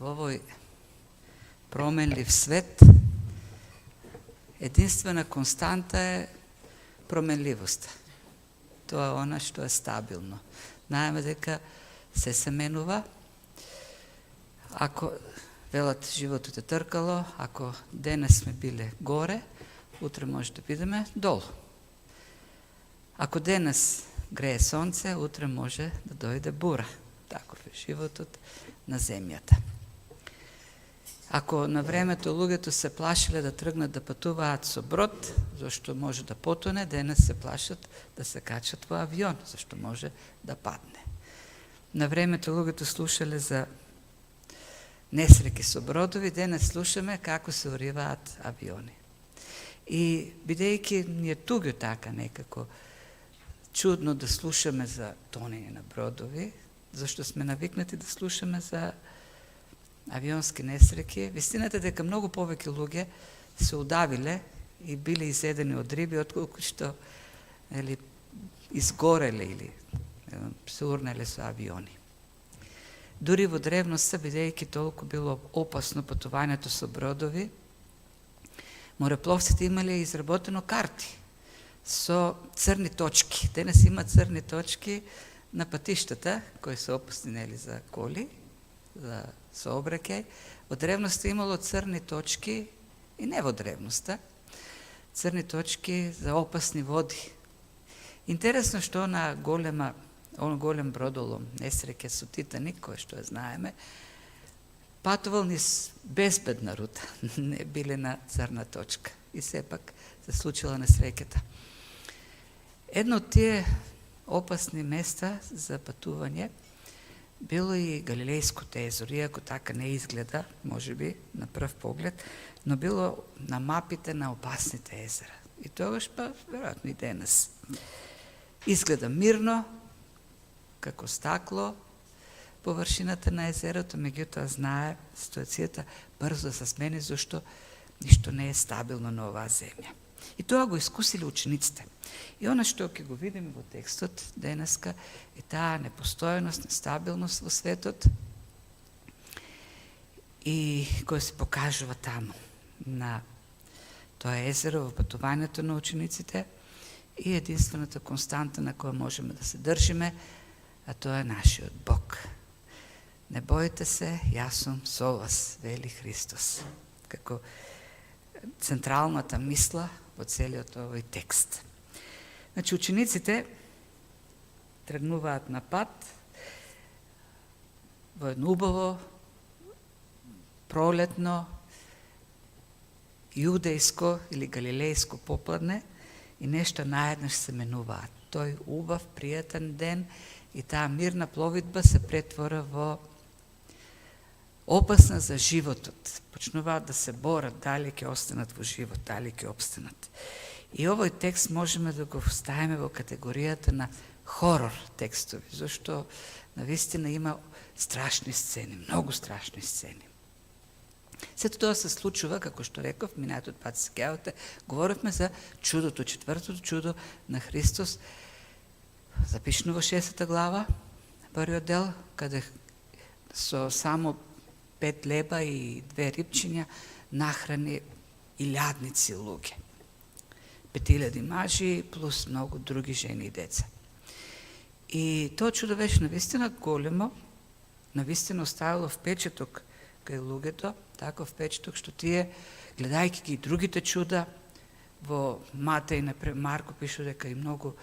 во овој променлив свет, единствена константа е променливоста. Тоа е она што е стабилно. Знаеме дека се менува. Ако велат животот е тркало, ако денес сме биле горе, утре може да бидеме долу. Ако денес грее сонце, утре може да дојде бура. Таков е животот на земјата. Ако на времето луѓето се плашиле да тргнат да патуваат со брод, зашто може да потоне, денес се плашат да се качат во авион, зашто може да падне. На времето луѓето слушале за несреќи со бродови, денес слушаме како се уриваат авиони. И бидејќи ни е туѓо така некако чудно да слушаме за тонење на бродови, зашто сме навикнати да слушаме за авионски несреќи, вистината дека многу повеќе луѓе се удавиле и биле изедени од риби, отколку што изгореле или се урнеле со авиони. Дури во древноста, бидејќи толку било опасно патувањето со бродови, морепловците имале изработено карти со црни точки. Денес има црни точки на патиштата, кои се опасни за коли, за сообраќај. Во древноста имало црни точки, и не во древноста, црни точки за опасни води. Интересно што на голем бродолом, несреќа со Титаник, кој што ја знаеме, патувал низ безбедна рута, не биле на црна точка. И сепак се случила несреќата. Едно од тие опасни места за патување било и Галилејското езеро, иако така не изгледа, можеби, на прв поглед, но било на мапите на опасните езера. И тогаш веројатно и денес. Изгледа мирно, како стакло, површината на езерото, меѓутоа знае ситуацијата брзо да се смени, зашто ништо не е стабилно на оваа земја. И тоа го искусиле учениците. И она што ќе го видиме во текстот денеска е таа непостојаност, нестабилност во светот и која се покажува таму на тоа езеро во патувањето на учениците и единствената константа на која можеме да се држиме, а тоа е нашиот Бог. Не бојте се, јас сум со вас, вели Христос, како централната мисла во целиот овој текст. Значи, учениците тргнуваат на пат во едно убаво, пролетно, јудејско или галилејско попладне и нешто наеднаш се менуваат. Тој убав, пријатен ден и таа мирна пловидба се претвора во опасна за животот. Почнуваат да се борат дали ќе останат во живот, дали ќе обстанат. И овој текст можеме да го ставиме во категоријата на хорор текстови, зашто навистина има страшни сцени, многу страшни сцени. Сето тоа се случува, како што реков, минатот пат се сеќавате, говоривме за чудото, четвртото чудо на Христос, запишено во 6 глава, првиот дел, каде со само 5 леба и 2 рибчиња нахрани илјадници луѓе. 5000 мажи плюс многу други жени и деца. И тоа чудо беше навистина големо, навистина оставило впечаток кај луѓето, таков впечаток што тие, гледајќи ги другите чуда, во Матеј, например, Марко пише дека и многу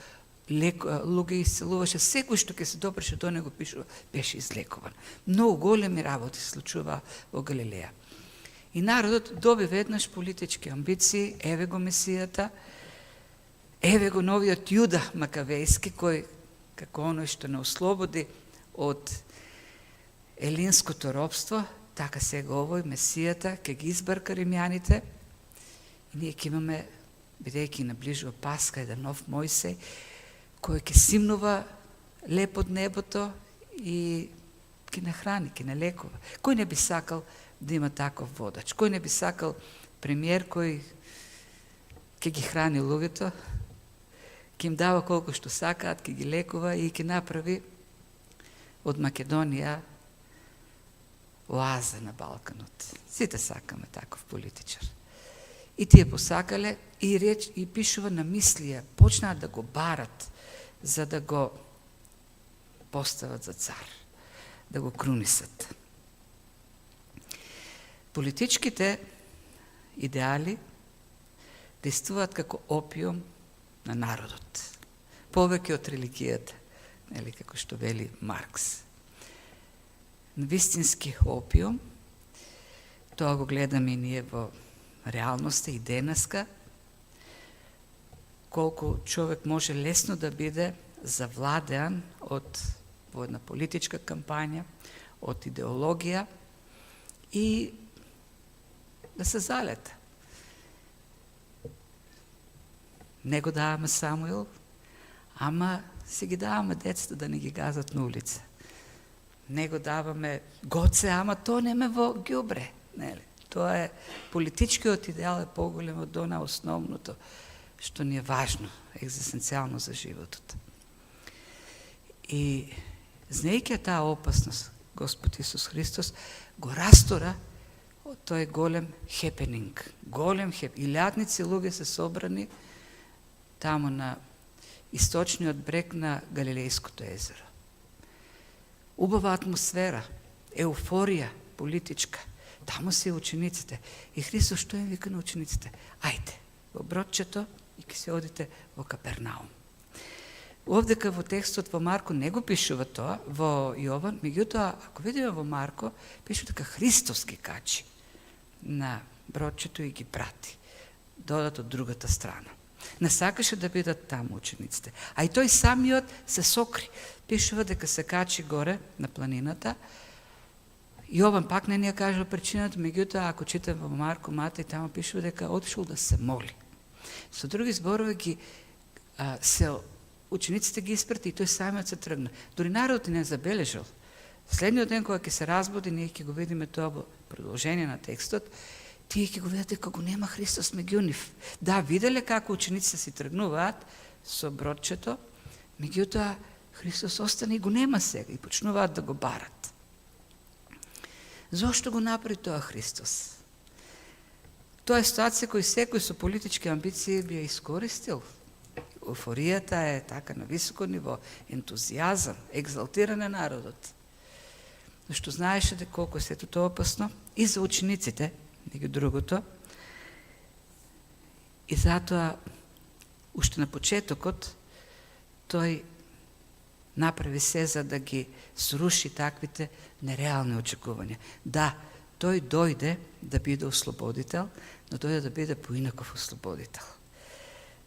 луѓе исцелуваше, секој што ќе се допреше до него пишува, беше излекуван. Многу големи работи се случува во Галилеја. И народот доби веднаш политички амбиции, еве го Месијата, еве го новиот Јуда Макавејски, кој, како оној што не ослободи од елинското робство, така сега овој Месијата ќе ги избрка римјаните и ние ќе имаме, бидејќи наближува Пасха, еден нов Мојсей, кој ќе симнува леп од небото и ќе нахрани, ќе налекува. Кој не би сакал да има таков водач? Кој не би сакал премиер кој ќе ги храни луѓето, ќе им дава колку што сакаат, ќе ги лекува и ќе направи од Македонија оаза на Балканот. Сите сакаме таков политичар. И тие посакале и пишува на мислија, почнаа да го барат за да го постават за цар, да го крунисат. Политичките идеали действуваат како опиум на народот, повеќе од религијата, нели, како што вели Маркс. Вистински опиум, тоа го гледаме и ние во реалноста и денеска, колку човек може лесно да биде завладеан во една политичка кампања, од идеологија и да се залета. Не го даваме Самуил, ама си ги даваме децата да не ги газат на улица. Не го даваме Гоце, ама то нема во ѓубре. Нели? Тоа е политичкиот идеал е поголем од она основното што ни е важно, екзистенцијално за животот. И знаејќи таа опасност, Господ Исус Христос го растора од тој голем хепенинг. Илјадници луѓе се собрани таму на источниот брег на Галилејското езеро. Убава атмосфера, еуфорија политичка. Таму се учениците. И Христос што им вика на учениците? Ајде, во бродчето и ќе се одите во Капернаум. Овдека во текстот во Марко не го пишува тоа, во Јован, меѓутоа, ако видиме во Марко, пишува дека Христос ги качи на бродчето и ги прати. Додат од другата страна. Не сакаше да бидат таму учениците. А и тој самиот се сокри. Пишува дека се качи горе на планината. Јован пак не ни ја кажува причината, меѓутоа, ако читам во Марко, Матеј, таму пишува дека отишол да се моли. Со други зборови учениците ги испрати и тој самиот се тргна. Дори народот не забележал. Следниот ден кога ќе се разбуди, ние ќе го видиме тоа во продолжение на текстот, тие ќе го видат дека го нема Христос меѓу нив. Да, виделе како учениците си тргнуваат со бродчето, меѓутоа Христос остане и го нема сега и почнуваат да го барат. Зошто го направи тоа Христос? Тоа е ситуација кој секој со политички амбиции би ја искористил. Еуфоријата е така на високо ниво, ентузијазам, екзалтиране народот. Зашто знаеше дека колку е сето тоа опасно и за учениците, меѓу другото. И затоа, уште на почетокот, тој направи се за да ги сруши таквите нереални очекувања. Да, тој дојде да биде ослободител, но дојде да биде поинаков ослободител.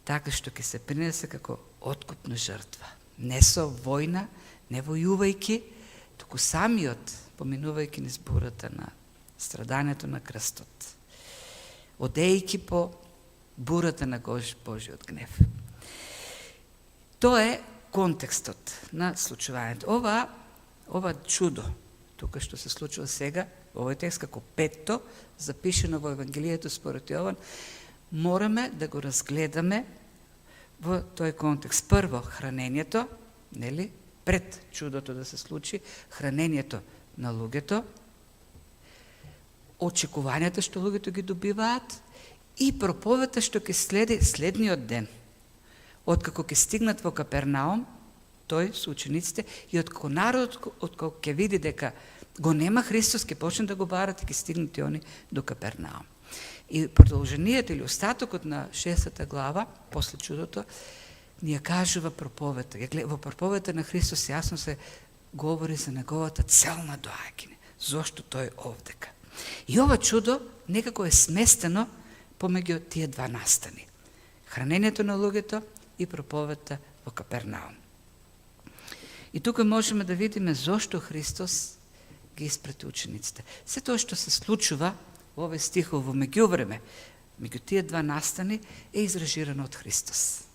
Така што ќе се принесе како откупна жртва. Не со војна, не војувајки, туку самиот, поминувајќи низ бурата на страдањето на крстот, одејќи по бурата на Божиот гнев. Тоа е контекстот на случувањето. Ова чудо, тука што се случува сега, овој текст како петто, запишено во Евангелието според Јован, мораме да го разгледаме во тој контекст. Прво, хранењето, нели, пред чудото да се случи, хранењето на луѓето, очекувањата што луѓето ги добиваат и проповедта што ќе следи следниот ден. Откако ќе стигнат во Капернаум, тој со учениците, и откако народот, откако ќе види дека го нема Христос, ќе почне да го барат и ќе стигнат и они до Капернаум. И продолжението или остатокот на 6 глава, после чудото, ни ја кажува проповедта. Во проповедта на Христос јасно се говори за неговата цел на доаѓање. Зошто тој овдека? И ова чудо некако е сместено помеѓу тие два настани. Хранењето на луѓето и проповедта во Капернаум. И тука можеме да видиме зошто Христос ги испрати учениците. Се тоа што се случува во овој стихов во меѓувреме, меѓу тие два настани, е изражирано од Христос.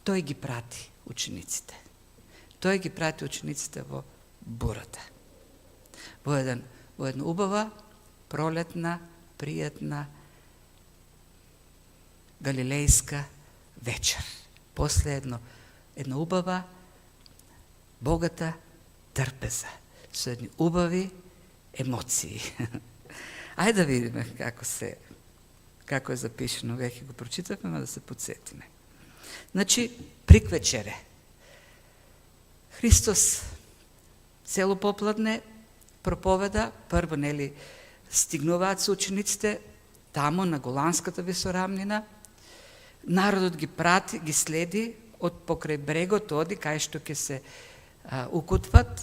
Тој ги прати учениците. Тој ги прати учениците во бурата. Во една убава, пролетна, пријатна, галилејска вечер. После една убава, богата трпеза, со едни убави емоции. Ајде да видиме како е запишено, веќе го прочитавме, ма да се подсетиме. Значи, приквечере. Христос цело попладне проповеда, прво, нели, стигнуваат со учениците тамо на Голанската висорамнина, народот ги прати, ги следи од покрај брегот, оди кај што ќе се укутват,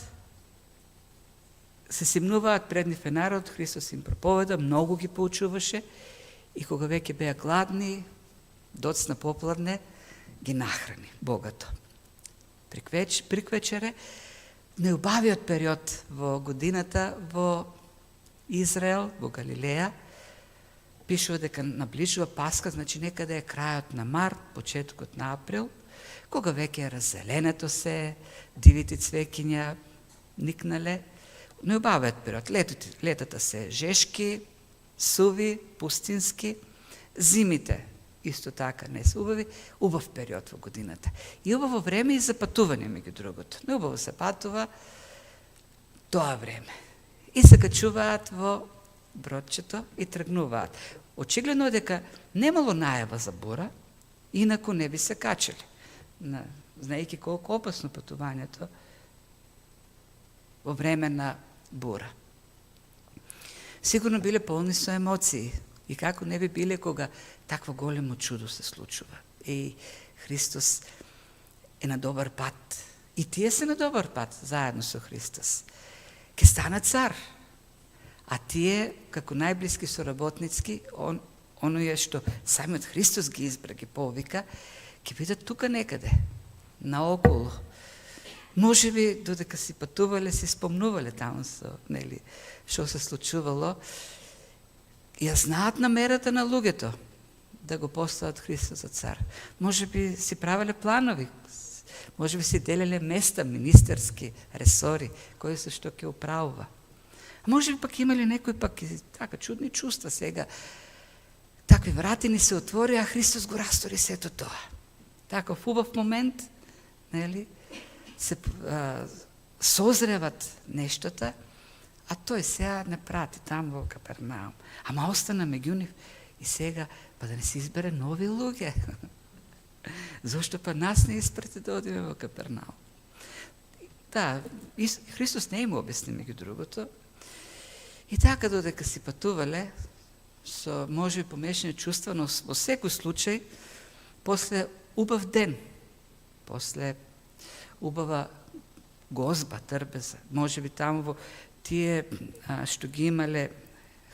се симнуваат пред нив народ, Христос им проповеда, многу ги поучуваше и кога веќе беа гладни, доцна попладне, ги нахрани богато. Приквечере, неубавиот период во годината во Израел, во Галилеја, пишува дека наближува Пасха, значи некаде е крајот на март, почетокот на април, кога веќе е раззеленето се, дивите цвекиња никнале, неубавиот период. Летата се жешки, суви, пустински, зимите исто така не се убави, убав период во годината. И убаво време и за патување меѓу другото. Неубаво се патува тоа време. И се качуваат во бродчето и тргнуваат. Очигледно е дека немало најава за бура, инаку не би се качали. Знаејќи колку опасно патувањето во време на бура. Сигурно биле полни со емоции. И како не би биле кога такво големо чудо се случува. И Христос е на добар пат. И тие се на добар пат, заедно со Христос. Ке стана цар. А тие, како најблиски соработници, оноје што самиот Христос ги избра, ги повика, ќе бидат тука некаде, наоколу. Може би, додека си патувале, си спомнувале таму со, нели, што се случувало, ја знаат намерата на луѓето да го постават Христос за цар. Може би си правеле планови, може би си делеле места, министерски ресори, кои се што ќе управува. А може би пак имали некои пак и така чудни чувства сега. Такви вратини се отвори, а Христос го растори сето тоа. Таков убав момент, нели, се созреват нештата, а тој сега не прати там во Капернаум. Ама остана меѓу нив и сега, па да не се избере нови луѓе. Зошто па нас не испрати да одиме во Капернаум? Да, Христос не им обясни меѓу другото. И така додека си патувале, со може би помешани чувства, но во секој случај, после убав ден, после убава гозба, трбеза, може би таму во тие што ги имале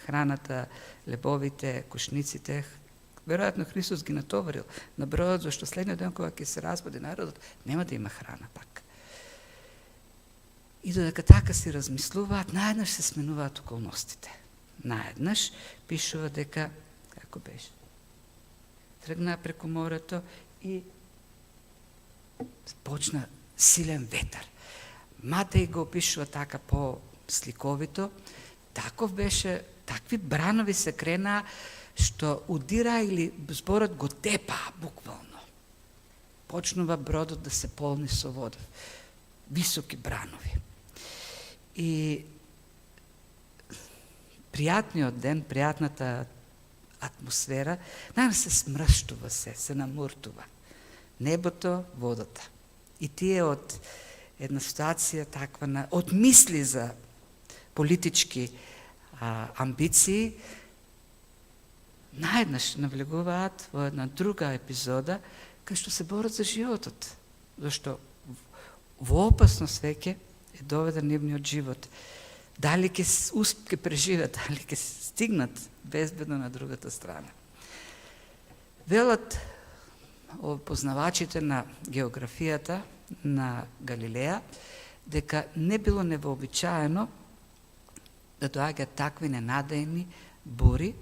храната, лебовите, кошниците, веројатно Христос ги натоварил на бродот, зашто следниот ден кога ќе се разбуди народот, нема да има храна пак. И додека така си размислуваат, наеднаш се сменуваат околностите. Наеднаш пишува дека, како беше, тргна преку морето и почна силен ветар. Матеј го опишува така по-сликовито, таков беше, такви бранови се кренаа, што удира или зборот го тепа буквално. Почнува бродот да се полни со вода. Високи бранови. И пријатниот ден, пријатната атмосфера, најме се смрштува се намуртува. Небото, водата. И тие од една ситуација таква, од мисли за политички амбиции, наеднаш навлегуваат во една друга епизода, кај што се борат за животот. Зашто во опасност веќе е доведен нивниот живот. Дали ќе преживеат, дали ќе стигнат безбедно на другата страна. Велат познавачите на географијата на Галилеја дека не било невообичаено да доаѓаат такви ненадејни бури,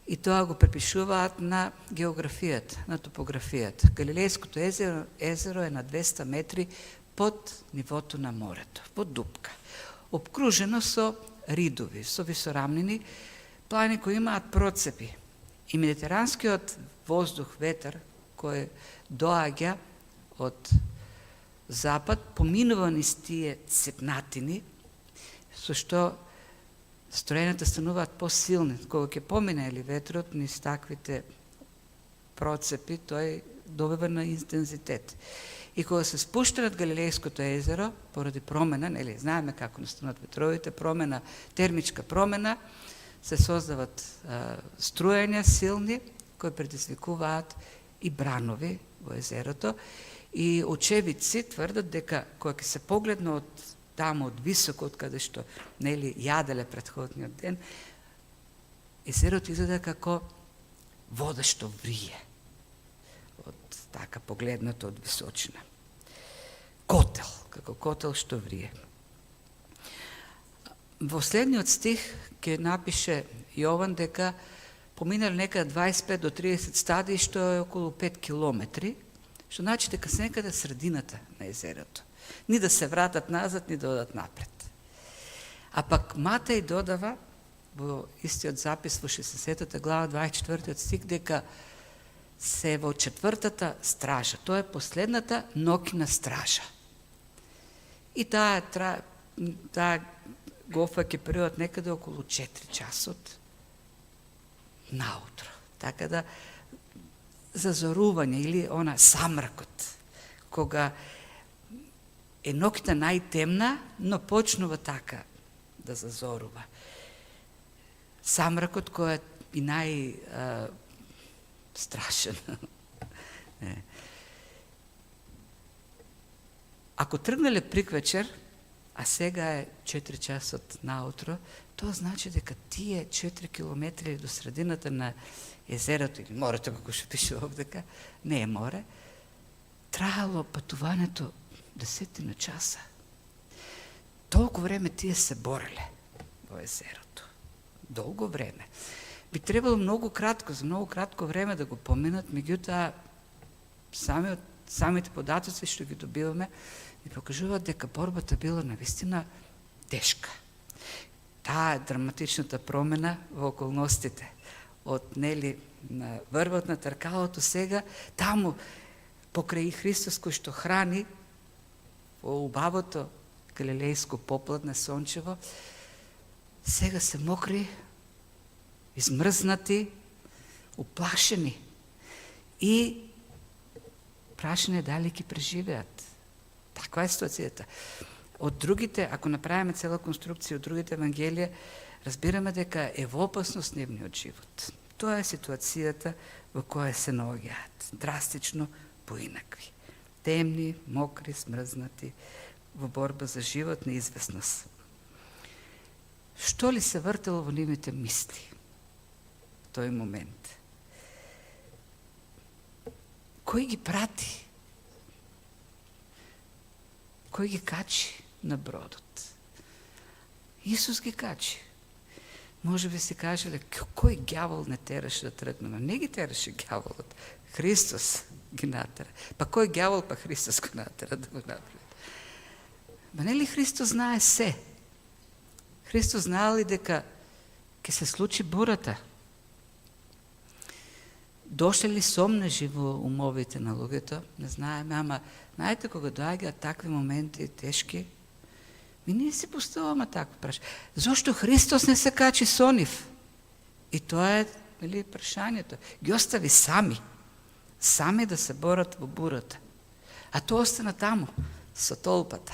и тоа го препишуваат на географијата, на топографијата. Галилејското езеро е на 200 метри под нивото на морето, под дупка. Обкружено со ридови, со висорамнини, планини кои имаат процепи. И медитеранскиот воздух, ветер, кој доаѓа од запад, поминува низ тие цепнатини, со што строењата стануваат посилни. Кога ќе помине или ветрот низ таквите процепи, тој добива на интензитет. И кога се спушта над Галилејското езеро, поради промена, нели, знаеме како настануваат ветровите, промена, термичка промена, се создават струења силни, кои предизвикуваат и бранови во езерото. И очевидци тврдат дека кога ќе се погледне од таму, од високо, од каде што, нели, јаделе претходниот ден, езерото изгледа како вода што врие, од така погледнато од височина. Котел, како котел што врие. Во следниот стих ќе напише Јован дека поминали некаде 25 до 30 стадии, што е околу 5 километри, што значи дека се некаде средината на езерото. Ни да се вратат назад, ни да одат напред. А пак Матеј додава во истиот запис во 60 глава 24 стих дека се во 4-та стража. Тоа е последната ноќна стража. И таа го опфаќа период некаде околу 4 часот наутро. Така да зазорување или она самракот, кога е ноќта најтемна, но почнува така да зазорува. Самракот кој е и страшен. Ако тргнале приквечер, а сега е 4 часот наутро, тоа значи дека тие 4 километри до средината на езерото или морето, како што пише овдека, не е море, траело патувањето 10 на часа. Толку време тие се бореле во езерото. Долго време. Би требало многу кратко, за многу кратко време да го поминат, меѓутоа самите податоци што ги добиваме ни покажуваат дека борбата била навистина тешка. Таа е драматичната промена во околностите. Од нели на врвот на тркалото сега, таму покрај Христос кој што храни во убавото галилејско попладне сончево, сега се мокри, измрзнати, уплашени и прашање дали ќе преживеат. Таква е ситуацијата. Од другите, ако направиме цела конструкција од другите евангелија, разбираме дека е во опасност нивниот живот. Тоа е ситуацијата во која се наоѓаат. Драстично поинакви. Темни, мокри, смрзнати, во борба за живот, неизвестност. Што ли се вртело во нивните мисли в тој момент? Кој ги прати? Кој ги качи на бродот? Исус ги качи. Може би си кажеле, кој ѓавол не тераше да тргнеме? Не ги тераше ѓаволот. Христос ги натера. Па кој ѓавол, па Христос го натера да го направи. Ма нели Христос знае се? Христос знае ли дека ќе се случи бурата? Дошле ли сомнежи во умовите на луѓето? Не знаеме, ама знаете кога доаѓаат такви моменти тешки, ми ние си поставаме такво прашање. Зошто Христос не се качи со нив? И тоа е прашањето. Ги остави сами да се борат во бурата. А тоа остана таму, со толпата.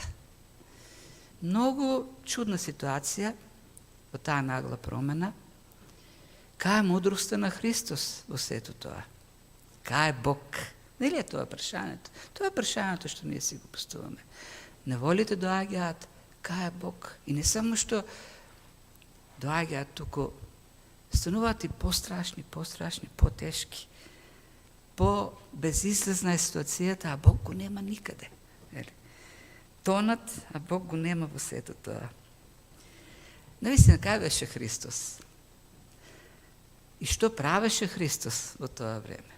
Многу чудна ситуација во таа нагла промена. Кај е мудроста на Христос во сето тоа? Кај е Бог? Нели е тоа прашањето? Тоа е прашањето што ние си го поставаме. Неволите доаѓаат, кај е Бог? И не само што доаѓаат, туку стануваат и пострашни, потешки. По-безизлезна е ситуацијата, а Бог го нема никаде. Тонат, а Бог го нема во сето тоа. Навистина, кај беше Христос? И што правеше Христос во тоа време?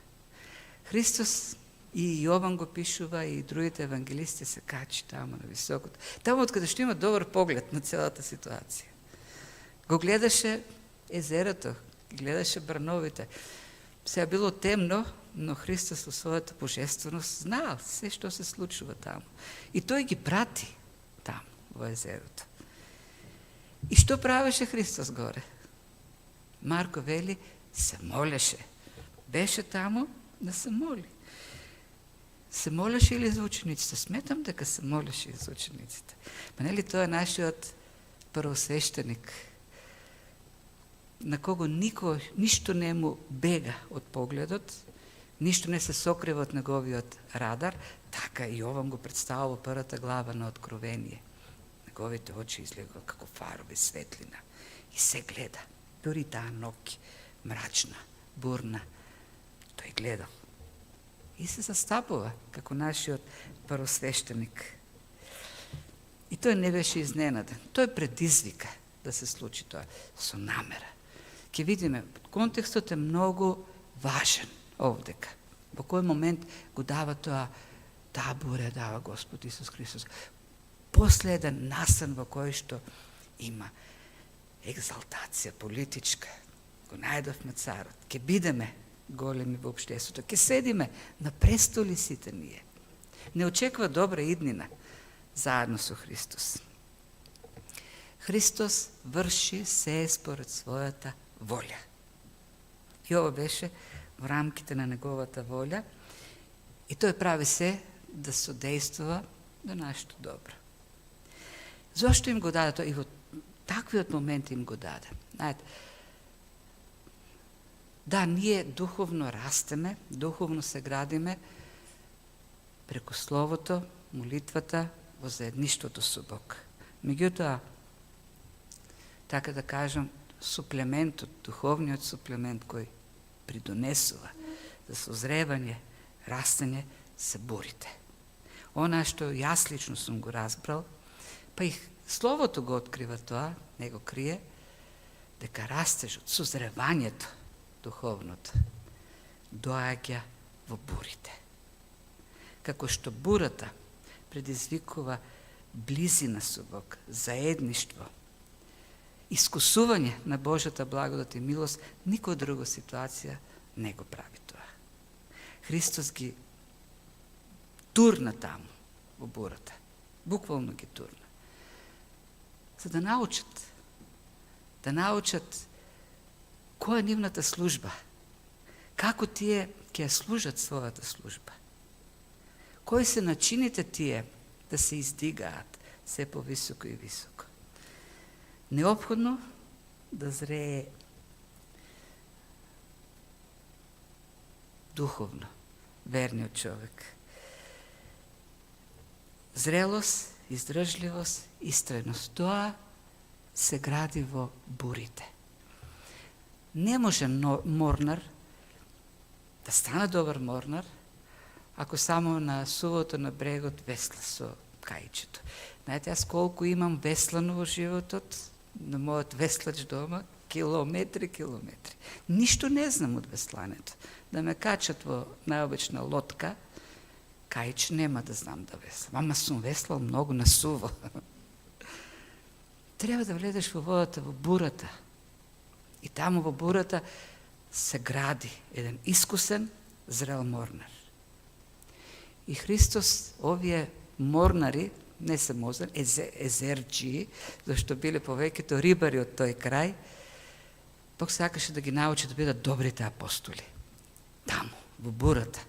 Христос, и Јован го пишува, и другите евангелисти се качи таму на високото. Таму од каде што има добар поглед на целата ситуација. Го гледаше езерото, гледаше брановите. Сега било темно, но Христос во својата божественост знаел се што се случува таму. И тој ги прати таму во езерото. И што правеше Христос горе? Марко вели, се молеше. Беше таму да се моли. Се молеше или за учениците? Сметам дека се молеше и за учениците. Па нели тоа е нашиот првосвещеник, на кого ништо не му бега од погледот, ништо не се сокрива од неговиот радар, така и Јован го представува во првата глава на Откровение. Неговите очи изгледаат како фарови, светлина и се гледа. Дори таа ноќ, мрачна, бурна, тој гледал. И се застапува како нашиот првосвещеник. И тој не беше изненаден. Тој предизвика да се случи тоа со намера. Ке видиме, контекстот е многу важен овдека. Во кој момент го дава тоа, таа буре дава Господ Исус Христос. После еден настан во кој што има екзалтација политичка. Го најдовме царот. Ке бидеме големи во општеството. Ке седиме на престоли сите ние. Не очекува добра иднина заедно со Христос. Христос врши се според својата волја. И ова беше во рамките на неговата волја. И тој прави се да содействува до нашето добро. Зошто им го даде тоа? И во таквиот момент им го даде. Знаете, да, ние духовно растеме, духовно се градиме преку Словото, молитвата, во заедништвото со Бог. Меѓутоа, така да кажам, суплементот, духовниот суплемент кој придонесува за созревање, растење, се бурите. Она што јас лично сум го разбрал, па и Словото го открива тоа, не го крие, дека растежот, созревањето духовното доаѓа во бурите. Како што бурата предизвикува близина со Бог, заедништво, искусување на Божјата благодат и милост, никоја друга ситуација не го прави тоа. Христос ги турна таму во бурата, буквално ги турна, за да научат која е нивната служба, како тие ќе ја служат својата служба, кои се начините тие да се издигаат се повисоко и високо. Неопходно да зрее духовно верниот човек. Зрелост, издржливост, истреност, тоа се гради во бурите. Не може морнар да стане добар морнар ако само на сувото на брегот весла со кајчето. Знаете, јас колку имам веслано во животот, на мојот веслач дома, километри. Ништо не знам од веслането. Да ме качат во најобична лодка, кајч нема да знам да веслам. Ама сум веслал многу на суво. Треба да влезеш во водата, во бурата. И таму во бурата се гради еден искусен, зрел морнар. И Христос, овие морнари, не се мозен, езерджии, зашто биле повеќето рибари од тој крај, Бог сакаше да ги научи да бидат добрите апостоли. Таму, во бурата,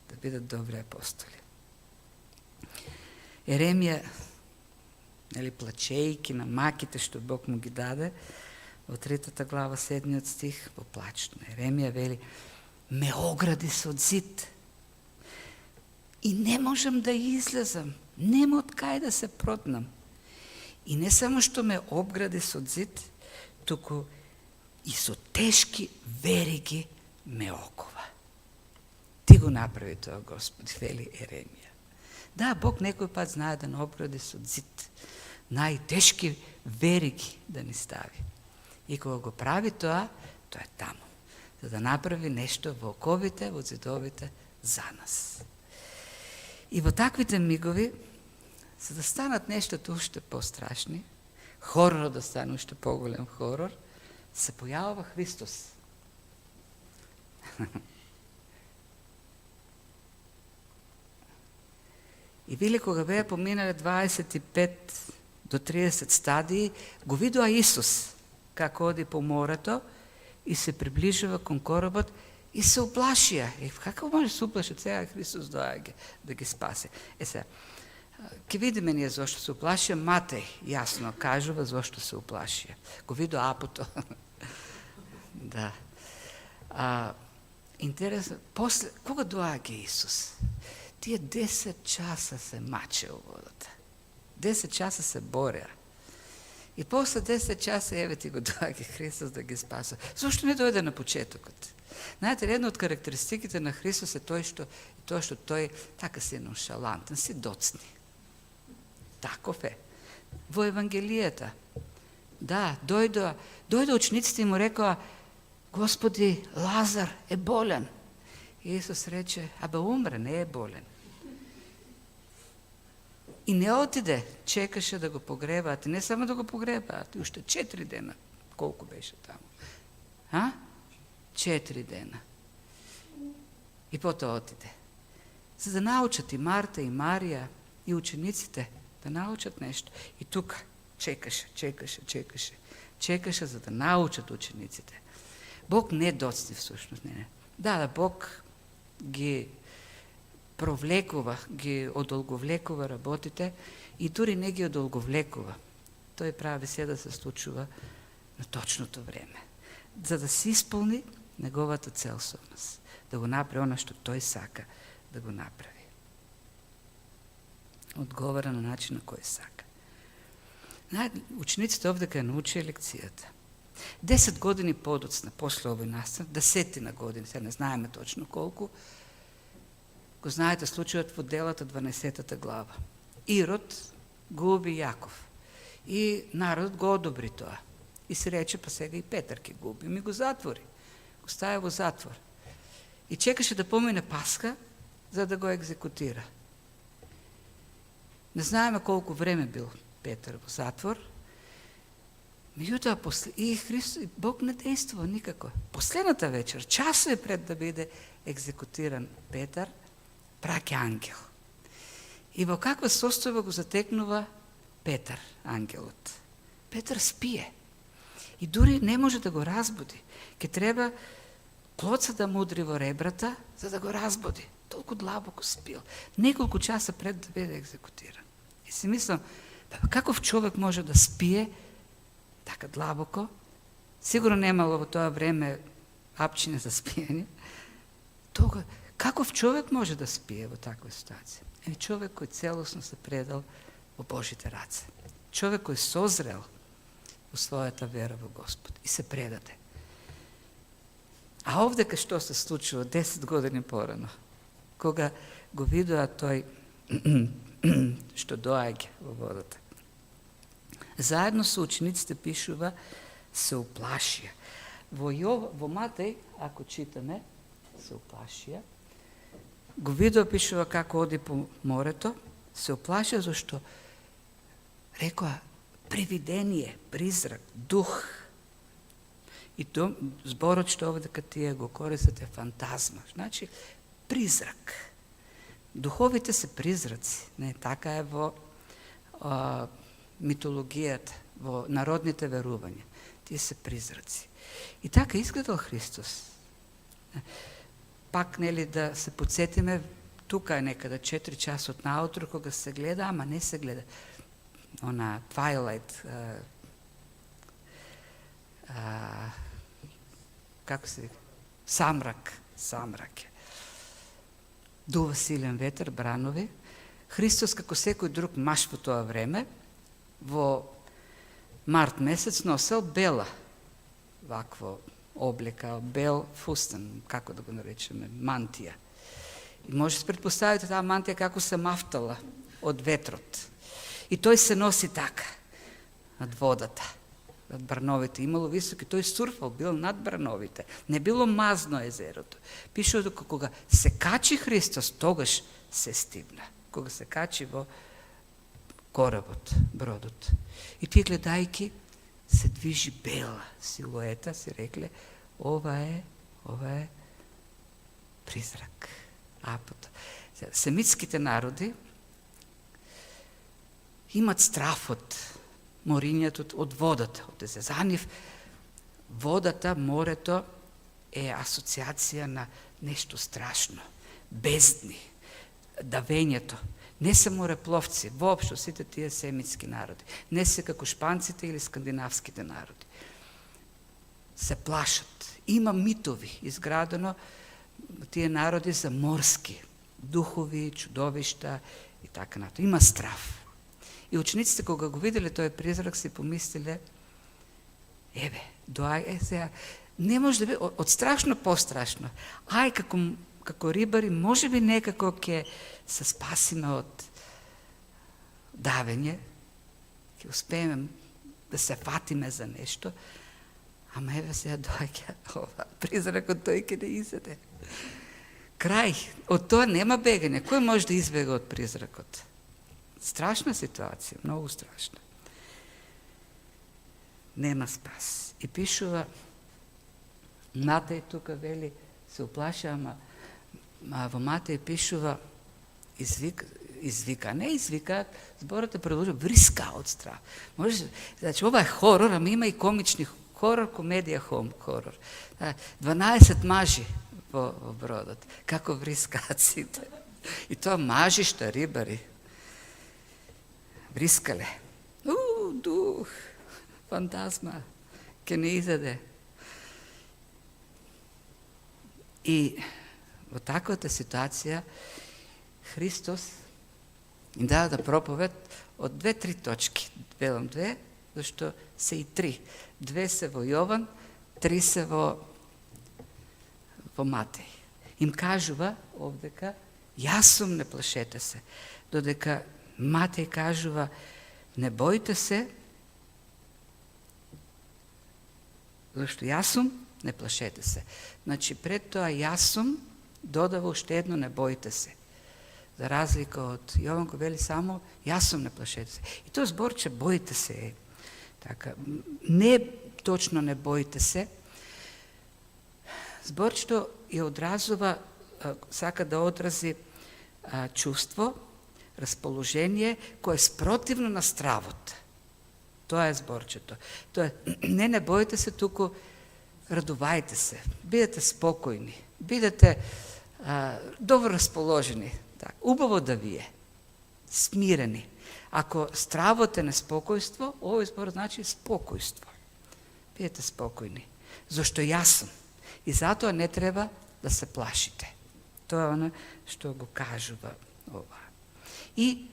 да бидат добри апостоли. Еремија, плачејки на маките што Бог му ги даде, во 3 глава, 7 стих, во плачно. Еремија вели, ме огради се од зид и не можам да излезам, нема од кај да се проднам. И не само што ме обгради со зид, туку и со тешки вериги ме окова. Ти го направи тоа, Господ, вели Еремија. Да, Бог некој пат знае да не обгради со зид, најтешки вериги да ни стави. И кога го прави тоа, тоа е таму, за да направи нешто во оковите, во зидовите за нас. И во таквите мигови, за да станат нештото уште пострашни, хоророт да стане уште поголем хорор, се појавува Христос. И вели кога беа поминале 25 до 30 стадии, го видува Исус како оди по морето и се приближува кон коработ и се уплашија. Како може се уплашат? Сега Христос доаѓа да ги спасе. Сега, ке видиме ние зошто се уплашија. Матеј јасно кажува зошто се уплашија. Го видува апото. Да. Интересно, после, кога доаѓа Исус? Тие 10 часа се маче у водата. 10 часа се бореа. И после 10 часа, еве ти го доаѓа Христос да ги спаса. Зошто не дојде на почетокот? Знаете, една од карактеристиките на Христос е тоа што тој така си ноншалантен, си доцни. Таков е. Во Евангелијата, да, дојде учениците и му рекоа: Господи, Лазар е болен. И Исус рече: абе умре, не е болен. И не отиде, чекаше да го погребаат. И не само да го погребаат, и уште 4 дена. Колку беше таму? 4 дена. И потоа отиде. За да научат и Марта, и Марија, и учениците, да научат нешто. И тука чекаше, за да научат учениците. Бог не доцни всушност, не. Да, Бог ги провлекува, ги одолговлекува работите и дури не ги одолговлекува. Тој прави се да се случува на точното време, за да се исполни неговата цел со нас, да го направи она што тој сака да го направи. Одговара на начин на кој сака. Учениците овдека научија лекцијата. 10 години подоцна, после овој настан, 10 години, сега не знаеме точно колку, го знаете случајот во Делата 12 глава. Ирод го уби Јаков и народот го одобри тоа. И се рече, па сега и Петар ке го уби, ми го затвори. Го стави во затвор. И чекаше да помине Пасха, за да го екзекутира. Не знаеме колку време бил Петар во затвор, меѓутоа и Христос, Бог не действува никако. Последната вечер, часови пред да биде екзекутиран Петар, праќа ангел. И во каква состојба го затекнува Петар, ангелот? Петар спие. И дури не може да го разбуди. Ке треба клоца да му удри во ребрата, за да го разбуди. Толку длабоко спил. Неколку часа пред да биде екзекутиран. И си мислам, каков човек може да спие така длабоко? Сигурно немало во тоа време апчине за спиење. Тога, каков човек може да спие во таква ситуација? Човек кој целосно се предал во Божите раце. Човек кој созрел во својата вера во Господ и се предаде. А овдека што се случува 10 години порано, кога го видува тој што доаѓа во водата. Заедно со учениците пишува се уплашија. Во Матеј, ако читаме, се уплашија. Го видува, пишува како оди по морето, се уплашија зашто рекоа привидение, призрак, дух. И то зборот што овдека тие го користат е фантазма. Значи, призрак. Духовите се призраци. Не, така е во митологијата, во народните верувања. Тие се призраци. И така изгледал Христос. Пак, нели, да се подсетиме, тука е некада 4 часот наутро, кога се гледа, ама не се гледа. Она Twilight, како се вика? Самрак е. Дува силен ветер, бранови. Христос, како секој друг маж во тоа време, во март месец носел бела вакво облека, бел фустан, како да го наречеме, мантија. И може да се предпоставите таа мантија како се мафтала од ветрот. И тој се носи така, над водата, над брановите. Имало високи, тој сурфал, бил над брановите. Не било мазно езерото. Пише дека кога се качи Христос, тогаш се стигна. Кога се качи во коработ, бродот. И тие гледајки, се движи бела силуета, си рекле, ова е призрак, апото. Семитските народи имат страфот моринјата од водата, од да се за нив водата, морето е асоциација на нешто страшно, бездни, давењето. Не се морепловци, воопшто сите тие семитски народи, не се како шпанците или скандинавските народи. Се плашат. Има митови изградено тие народи за морски, духови, чудовишта и така натаму. Има страв. И учениците кога го виделе тој призрак си помислиле, еве, доаѓа сега, не може да биде од страшно пострашно. Ај како рибари, може би некако ќе се спасиме од давење, ќе успееме да се фатиме за нешто, ама еве сега доаѓа ова призракот, тој ќе не изеде. Крај, од тоа нема бегање. Кој може да избега од призракот? Страшна ситуација, многу страшна. Нема спас. И пишува, Матеј тука вели, се уплаша, ама во Матеј пишува, извика, не извика, зборот е продолжува, вриска од страх. Може, значи, ова е хорор, ама има и комични хорор, комедија хорор. 12 мажи во бродот, како врискаат сите. И тоа мажишта, рибари, врискале. Дух, фантазма, ке не изеде. И во таквата ситуација Христос им даде да проповед од 2-3 точки. Велам 2, зашто се и 3. 2 се во Јован, 3 се во Матеј. Им кажува овдека, јас сум, не плашете се. Додека Матеј кажува, не бојте се, зашто јас сум, не плашете се. Значи, пред тоа јас сум, додава уште едно, не бојте се. За разлика од Јован кој вели само, јас сум, не плашете се. И тоа зборче, бојте се. Така, не точно не бојте се, зборчето ја одразува, сака да одрази чувство, расположение, кое е спротивно на стравот. Тоа е зборчето. Тоа е, не бојте се, туку радувајте се, бидете спокојни, бидете добро расположени, так, убаво да ви е, смирени. Ако стравот е неспокојство, овој збор значи спокојство. Бидете спокојни, зашто јас сум. И затоа не треба да се плашите. Тоа е оно што го кажува ова. И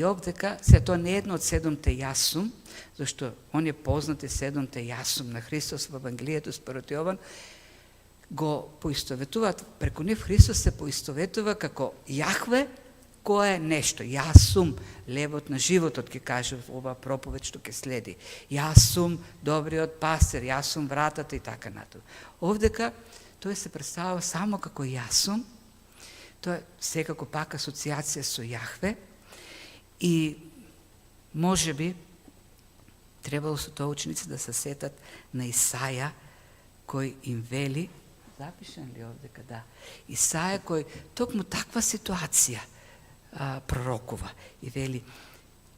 овдека, се тоа не е едно од 7-те јас сум, зашто он е познати 7-те јас сум на Христос во Евангелието според Јован, го поистоветуваат, преку нив Христос се поистоветува како Јахве, кој е нешто. Јас сум левот на животот, ќе каже ова проповед што ќе следи. Јас сум добриот пастир, јас сум вратата и така натаму. Овдека тој се представува само како јас сум, тоа е секако пак асоциација со Јахве, и може би требало со тоа ученици да се сетат на Исаја, кој им вели, запишен ли овдека, да, Исаја кој токму таква ситуација пророкува и вели,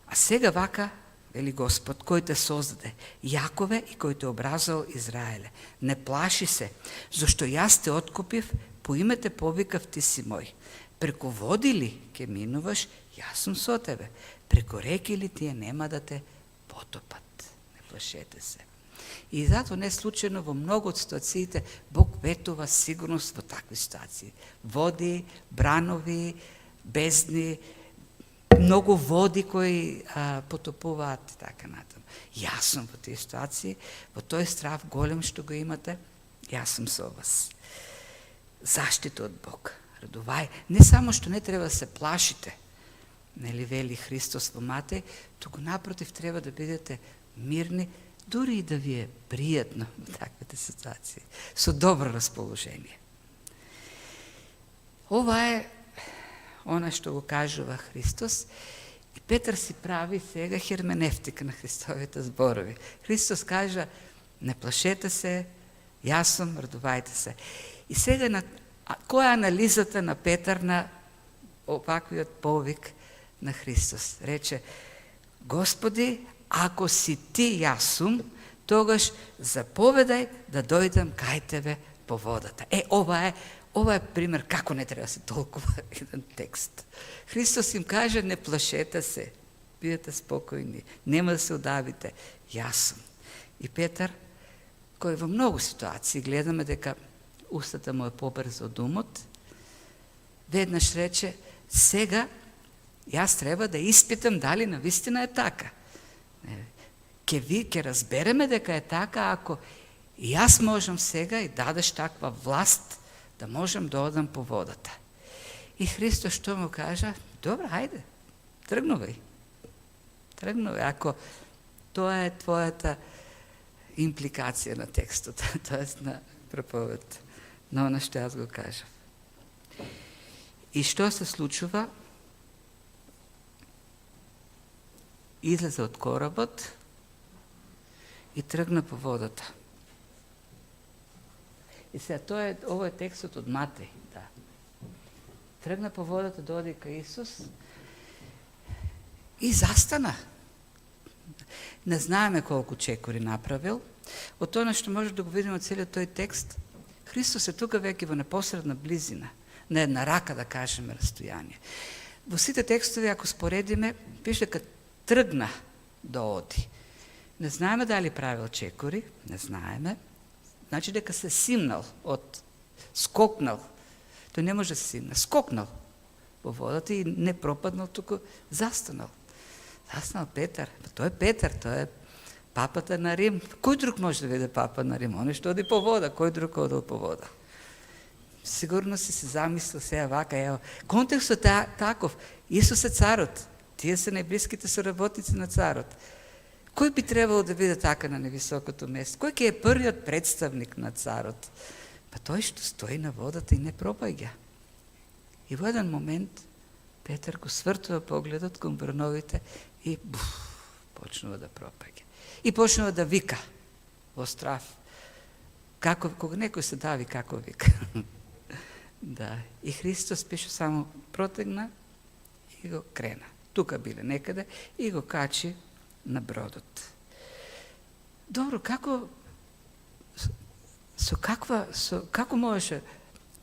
а сега вака, вели Господ, кој те создаде, Јакове и кој те образал Израеле, не плаши се, зашто јас те откупив, по име те повикав, ти си мој. Преку води ли ке минуваш, јас сум со тебе. Преку реки ли тие нема да те потопат. Не плашете се. И затоа не случајно во многу од ситуациите Бог ветува сигурност во такви ситуации. Води, бранови, бездни, многу води кои потопуваат и така натаму. Јас сум во тие ситуации, во тој страв голем што го имате, јас сум со вас. Заштита од Бог. Радувај. Не само што не треба да се плашите, нели вели Христос во Матеј, туку напротив треба да бидете мирни, дури и да ви е пријатно во таквите ситуации, со добро расположение. Ова е она што го кажува Христос, и Петар си прави сега херменевтика на Христовите зборови. Христос кажа, не плашете се, јас сум, радувајте се. И сега која е анализата на Петар на оваквиот повик на Христос? Рече, Господи, ако си ти јас сум, тогаш заповедај да дојдам кај тебе по водата. Ова е пример како не треба да се толкува еден текст. Христос им каже, не плашете се, бидете спокојни, нема да се удавите, јас сум. И Петар, кој во многу ситуации гледаме дека устата му е побрзо од умот, веднаш рече, сега јас треба да испитам дали навистина е така. Ке разбереме дека е така ако и јас можам сега и дадеш таква власт да можам да одам по водата. И Христос што му кажа? Добра, ајде, тргнувај. Тргнувај, ако тоа е твојата импликација на текстот, т.е. на проповед, на она што јас го кажав. И што се случува? Излезе од коработ и тргна по водата. И сега ово е текстот од Матеј. Да. Тргна по водата, дојде кај Исус и застана. Не знаеме колку чекори направил. Од тоа што може да го видиме од целиот тој текст, Христос е тука веќе во непосредна близина, на една рака, да кажеме, растојание. Во сите текстови, ако споредиме, пише дека тргна да оди. Не знаеме дали правил чекори, не знаеме. Значи дека се симнал, скокнал. Тој не може да се симне, скокнал во водата и не пропаднал, туку застанал. Застанал Петар. Тој е Петар, тој е папата на Рим. Кој друг може да биде папа на Рим? Оне што оди по вода, кој друг одил по вода? Сигурно си се замислил сега вака, ево. Контекстот е таков. Исус е царот. Тие се најблиските соработници на царот. Кој би требало да биде така на невисокото место? Кој ќе е првиот представник на царот? Па тој што стои на водата и не пропаѓа. И во еден момент Петар го свртува погледот кон брановите и почнува да пропаѓа. И почнува да вика во страв. Кога некој се дави, како вика. Да. И Христос пише само протегна и го крена. Тука биле некаде и го качи на бродот. Добро, како можеше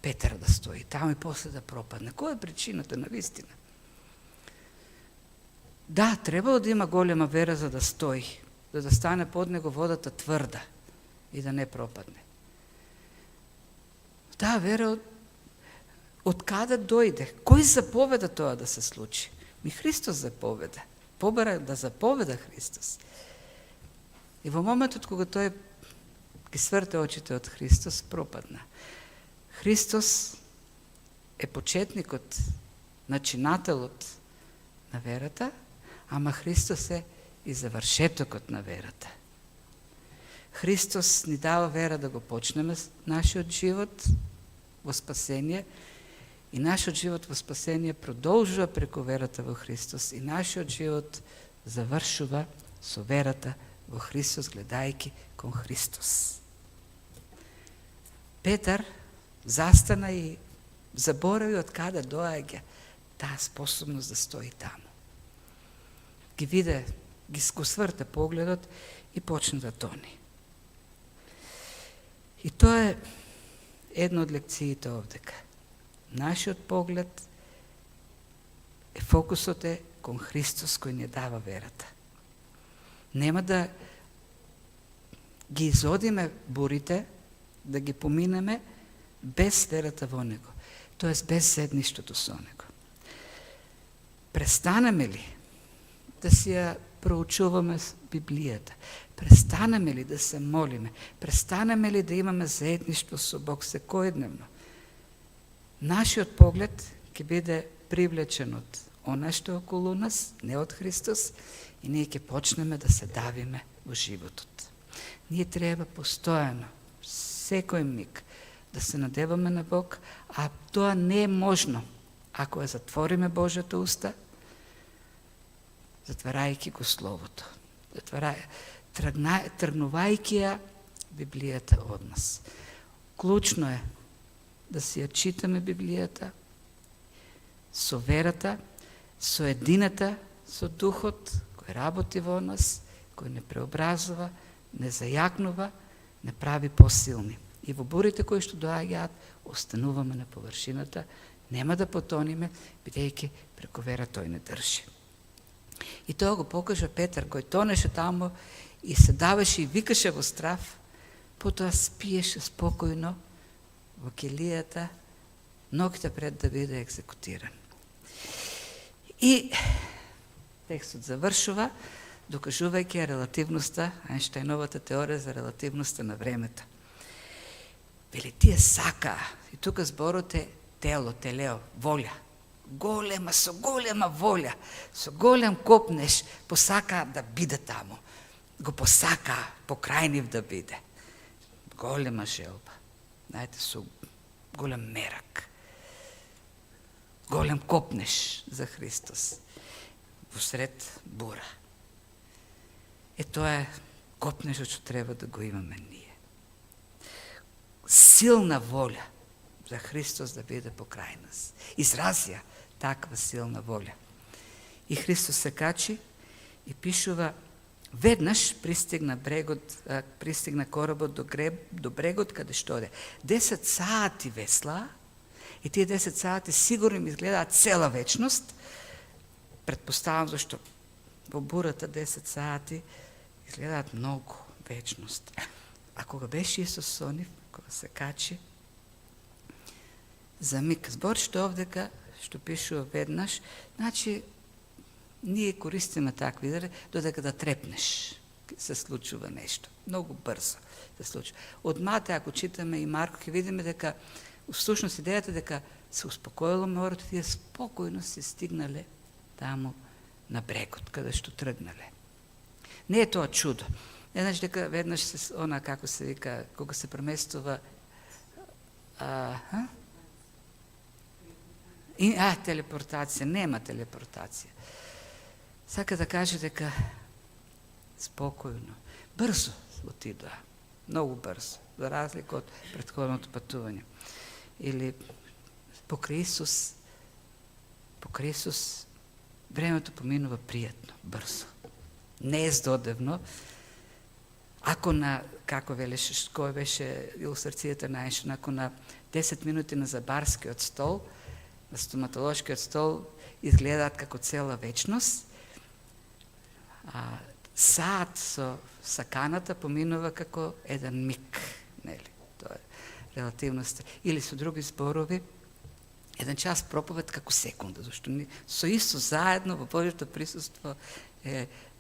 Петар да стои таму и после да пропадне? Која е причината на вистина? Да, требало да има голема вера за да стои, за да стане под него водата тврда и да не пропадне. Таа вера од каде дојде? Кој заповеда тоа да се случи? Христос заповеда. Побара да заповеда Христос. И во моментот кога тој ги сврте очите од Христос, пропадна. Христос е почетникот, начинателот на верата, ама Христос е и завршетокот на верата. Христос ни дава вера да го почнеме нашиот живот во спасение и нашиот живот во спасение продолжува преку верата во Христос и нашиот живот завршува со верата во Христос, гледајќи кон Христос. Петар застана и заборави од каде доаѓа таа способност да стои таму. Ги виде, ги сврте погледот и почна да тони. И тоа е една од лекциите овдека. Нашиот поглед фокусот е кон Христос кој ни дава верата. Нема да ги изодиме бурите, да ги поминеме без верата во Него, тоест без седништото со Него. Престанеме ли да си ја проучуваме Библијата, престанеме ли да се молиме, престанеме ли да имаме заедништво со Бог секојдневно, нашиот поглед ќе биде привлечен од она што е околу нас, не од Христос, и ние ќе почнеме да се давиме во животот. Ние треба постојано, секој миг, да се надеваме на Бог, а тоа не е можно ако ја затвориме Божјата уста, затварајќи го Словото, тргнувајќи ја Библијата од нас. Клучно е да си ја читаме Библијата со верата, со едината, со Духот кој работи во нас кој не преобразува, не зајакнува, не прави посилни. И во бурите кои што доаѓаат, остануваме на површината, нема да потониме, бидејќи преку вера тој не држи. И тоа го покажа Петар, кој тонеше тамо и се давеше и викаше во страв, потоа спиеше спокојно во келијата, ноќта пред да биде екзекутиран. И текстот завршува, докажувајќи релативноста, Ајнштајновата теорија за релативноста на времето. Вели, тие сакаа, и тука зборот е тело, телео, волја. Голема, со голема волја, со голем копнеш, посакаа да биде тамо. Го посакаа, покрај нив да биде. Голема желба. Знаете, со голем мерак. Голем копнеш за Христос. Посред бура. Тоа е копнешот што треба да го имаме ние. Силна волја за Христос да биде покрај нас. Изразија таква силна волја. И Христос се качи и пишува, веднаш пристигна коработ до брегот каде што оде. 10 сати весла, и тие 10 сати сигурно им изгледаат цела вечност. Предпоставам зашто во бурата 10 сати изгледаат многу вечност. А кога беше Исус со нив, кога се качи, за миг, збор што овдека, што пишува веднаш, значи, ние користиме такви изрази, додека да трепнеш, се случува нешто. Многу брзо се случува. Од Мате, ако читаме и Марко, ќе видиме дека, всушност идејата дека се успокоило морето, тие спокојно се стигнале таму на брегот, каде што тргнале. Не е тоа чудо. Не значи дека веднаш се, она, како се вика, кога се преместува телепортација, нема телепортација. Сака да каже дека спокојно, брзо отидоа, многу брзо, за разлика од претходното патување. Или покрај Исус, времето поминува пријатно, брзо. Не е здодевно. Ако како велеше, кој беше илустрацијата на Ајнштајн, ако на 10 минути на забарскиот стол, на стоматолошкиот стол, изгледаат како цела вечност, а саат со саканата поминува како еден миг, нели? Тоа е релативноста. Или со други зборови, еден час проповед како секунда, зашто со Исус заедно во Божјото присуство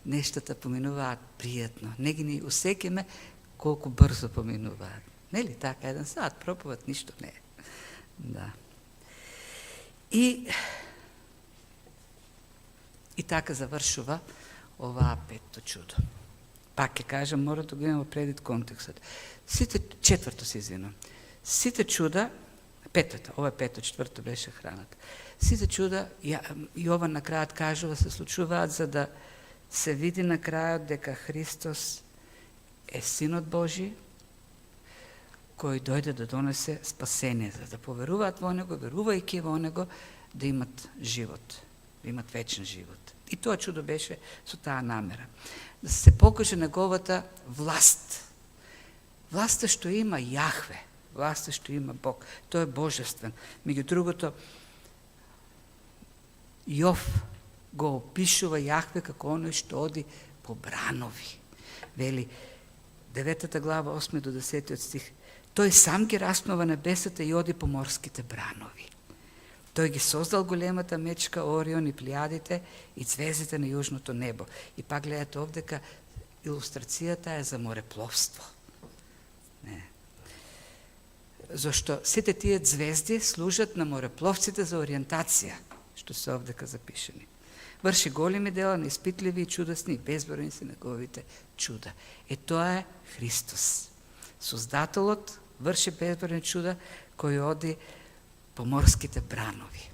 нештата поминуваат пријатно. Не ги ни усекиме колку брзо поминуваат. Нели така, еден саат проповед ништо не е. Да. И така завршува оваа петто чудо. Пак ќе кажам, мора да го имаме предвид контекстот. Четврто се извинувам. Сите чуда, петото, ова е пето, четврто беше храната. Сите чуда, Јован на крајот кажува, се случуваат за да се види на крајот дека Христос е Синот Божи, кој дојде да донесе спасение, за да поверуваат во Него, верувајќи во Него, да имат живот, да имат вечен живот. И тоа чудо беше со таа намера. Да се покаже неговата власт. Власта што има Јахве, власта што има Бог. Тој е божествен. Меѓу другото, Јов го опишува Јахве како оној што оди по бранови. Вели, 9 глава, 8 до 10 стих. Тој сам ги раснува небесата и оди по морските бранови. Тој ги создал големата мечка Орион и Плејадите и звездите на јужното небо. И пак гледате овдека, илустрацијата е за морепловство. Не. Зашто сите тие звезди служат на морепловците за ориентација, што се овдека запишени. Врши големи дела, неиспитливи и чудесни, безбројни се неговите чуда. Тоа е Христос. Создателот врши безбројни чуда, кој оди по морските бранови.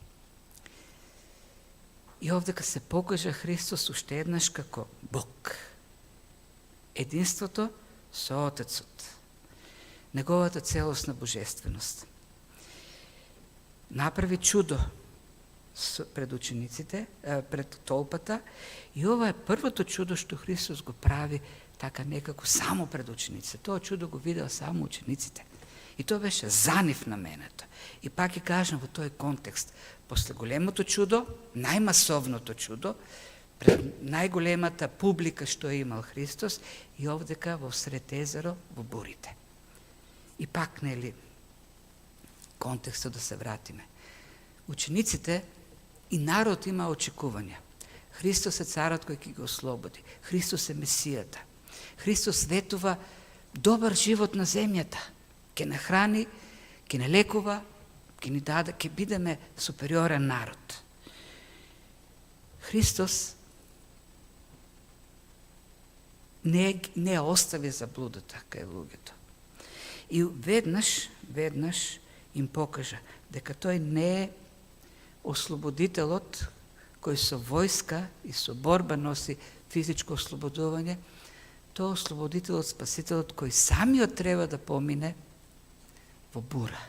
И овдека се покажа Христос уште еднаш како Бог. Единството со Отецот. Неговата целосна божественост. Направи чудо пред учениците, пред толпата, и ова е првото чудо што Христос го прави така некако само пред учениците. Тоа чудо го видел само учениците. И тоа беше за нив наменето. И пак ќе кажам во тој контекст, после големото чудо, најмасовното чудо, пред најголемата публика што е имал Христос, и овдека во сред езеро, во бурите. И пак, нели, контекстот да се вратиме. Учениците и народ има очекувања. Христос е царот кој ќе го ослободи. Христос е Месијата. Христос ветува добар живот на земјата. Ке нахрани, ке не лекува, ке ни даде, ке бидеме супериорен народ. Христос не остави заблудата кај луѓето. И веднаш им покажа дека тој не е ослободителот кој со војска и со борба носи физичко ослободување, тоа ослободителот, спасителот кој самиот треба да помине во бура,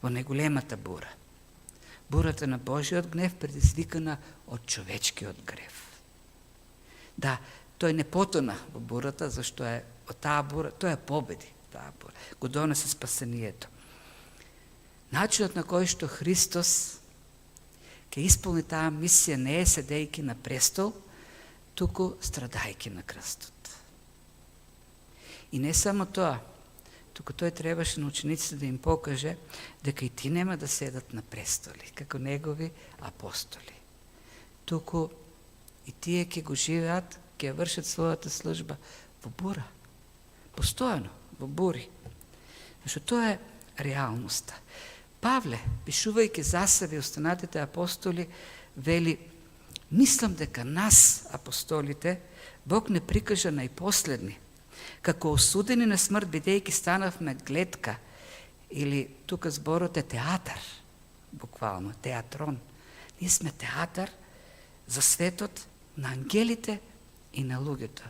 во најголемата бура. Бурата на Божиот гнев предизвикана од човечкиот грев. Да, тој не потона во бурата, зашто е од таа бура, тој ја победи таа бура, го донесе спасението. Начинот на кој што Христос ќе исполни таа мисија не е седејќи на престол, туку страдајќи на крстот. И не само тоа, туку тој требаше на учениците да им покаже дека и ти нема да седат на престоли, како негови апостоли. Туку и тие ќе го живеат, ќе вршат својата служба во бура, постојано, во бури. Зашто тоа е реалноста. Павле, пишувајќи за себе останатите апостоли, вели: мислам дека нас, апостолите, Бог не прикажа најпоследни, како осудени на смрт, бидејќи станавме гледка, или тука зборот е театар, буквално, театрон. Ние сме театар за светот на ангелите и на луѓето.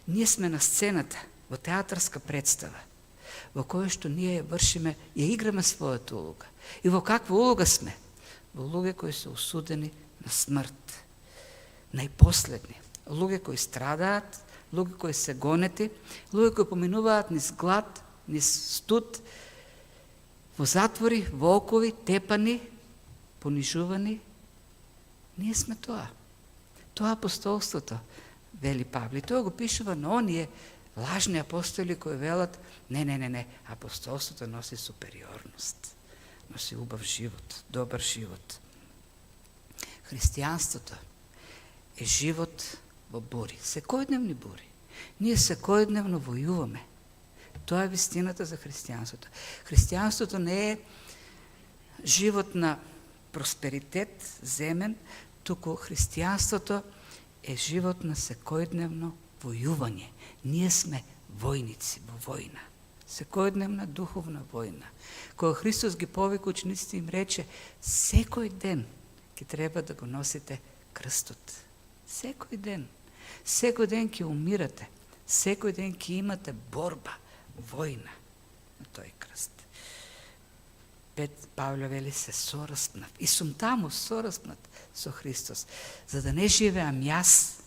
Ние сме на сцената, во театарска представа, во која што ние вршиме, ја играме својата улога. И во каква улога сме? Во луѓе кои се осудени на смрт. Најпоследни. Луѓе кои страдаат, луѓе кои се гонети, луѓе кои поминуваат низ глад, низ студ, во затвори, во окови, тепани, понижувани. Ние сме тоа. Тоа апостолството, вели Павле. Тоа го пишува на оние лажни апостоли кои велат: не, апостолството носи супериорност, носи убав живот, добар живот. Христијанството е живот во бури, секојдневни бури. Ние секојдневно војуваме. Тоа е вистината за христијанството. Христијанството не е живот на просперитет, земен, туку христијанството е живот на секојдневно војување. Ние сме војници во војна. Секојдневна духовна војна. Кога Христос ги повика учениците, им рече: секој ден ќе треба да го носите крстот. Секој ден. Секој ден ќе умирате. Секој ден ќе имате борба, војна на тој крст. Павле вели: се сораспнав. И сум таму сораспнат со Христос, за да не живеам јас,